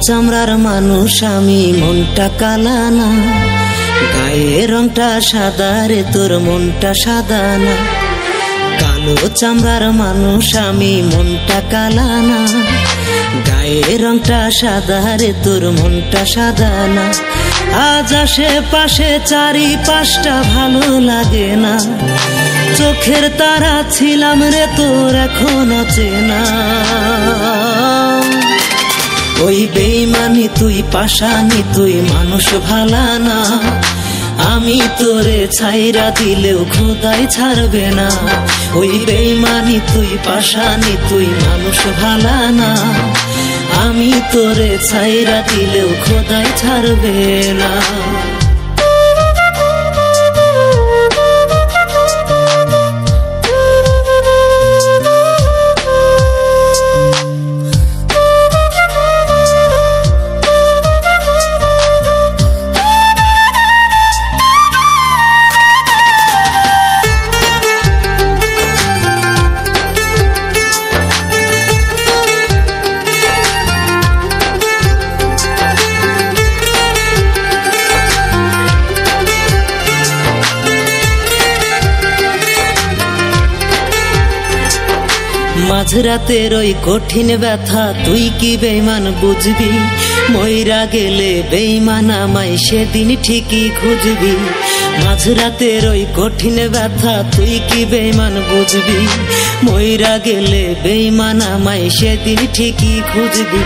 চামড়ার মানুষ আমি, মনটা কালা না, গায়ের রংটা সাদা রে, তোর মনটা সাদা না। কালো চামড়ার মানুষ আমি, মনটা কালা না, গায়ের রংটা সাদা রে, তোর মনটা সাদা না। আজ আশেপাশে চারিপাশটা ভালো লাগে না, চোখের তারা ছিলাম রে তোর এখনো চেনা। ওই বেইমানি তুই পাশানি, তুই মানুষ ভালা না, আমি তোরে ছাইরা দিলেও খোদাই ছাড়বে না। ওই বেইমানি তুই পাশানি, তুই মানুষ ভালা না, আমি তোরে ছাইরা দিলেও খোদাই ছাড়বে না। মাঝরাতের ওই কঠিন ব্যথা তুই কি বেইমান বুঝবি, মইরা গেলে বেইমান আমায় সেদিন ঠিকই খুঁজবি। মাঝরাতের ওই কঠিন ব্যথা তুই কি বেইমান বুঝবি, মইরা গেলে বেইমান আমায় সেদিন ঠিকই খুঁজবি।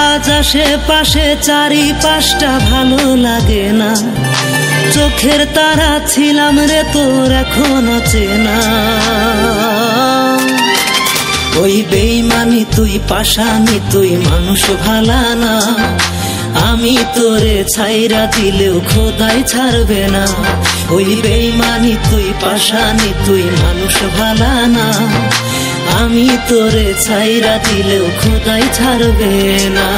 আজ আশেপাশে চারিপাশটা ভালো লাগে না, চোখের তারা ছিলাম রে তোর এখনো চেনা। ওই বেইমানি তুই পাশানি, তুই মানুষ ভালা না, আমি তোরে ছাইরা দিলেও খোদাই ছাড়বে না। ওই বেইমানি তুই পাশানি, তুই মানুষ ভালা না, আমি তোরে ছাইরা দিলেও খোদাই ছাড়বে না।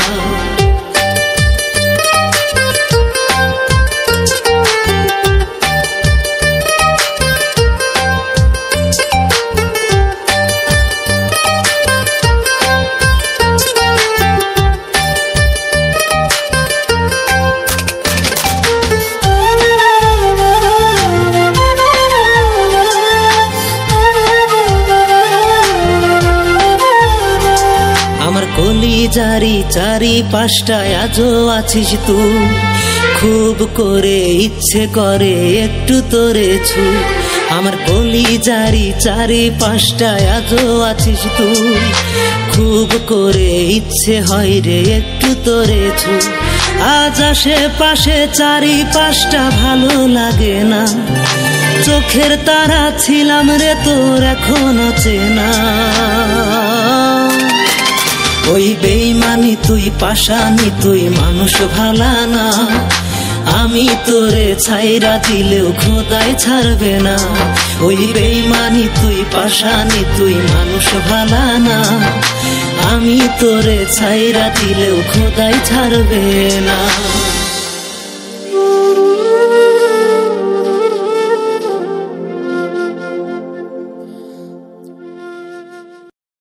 আমার কলিজারি চারিপাশটায় আজও আছিস তুই, খুব করে ইচ্ছে করে একটু তোরে ছু। আমার কলিজারি চারিপাশটায় আজও আছিস তুই, খুব করে ইচ্ছে হয় রে একটু তোরে ছু। আজ আশেপাশে চারিপাশটা ভালো লাগে না, চোখের তারা ছিলাম রে তোর এখনো চেনা। ওই বেইমানি তুই পাশানি, তুই মানুষ ভালা না, আমি তোরে ছাইরা দিলেও খোদাই ছাড়বে না। ওই বেইমানি তুই পাশানি, তুই মানুষ ভালা না, আমি তোরে ছাইরা দিলেও খোদাই ছাড়বে না।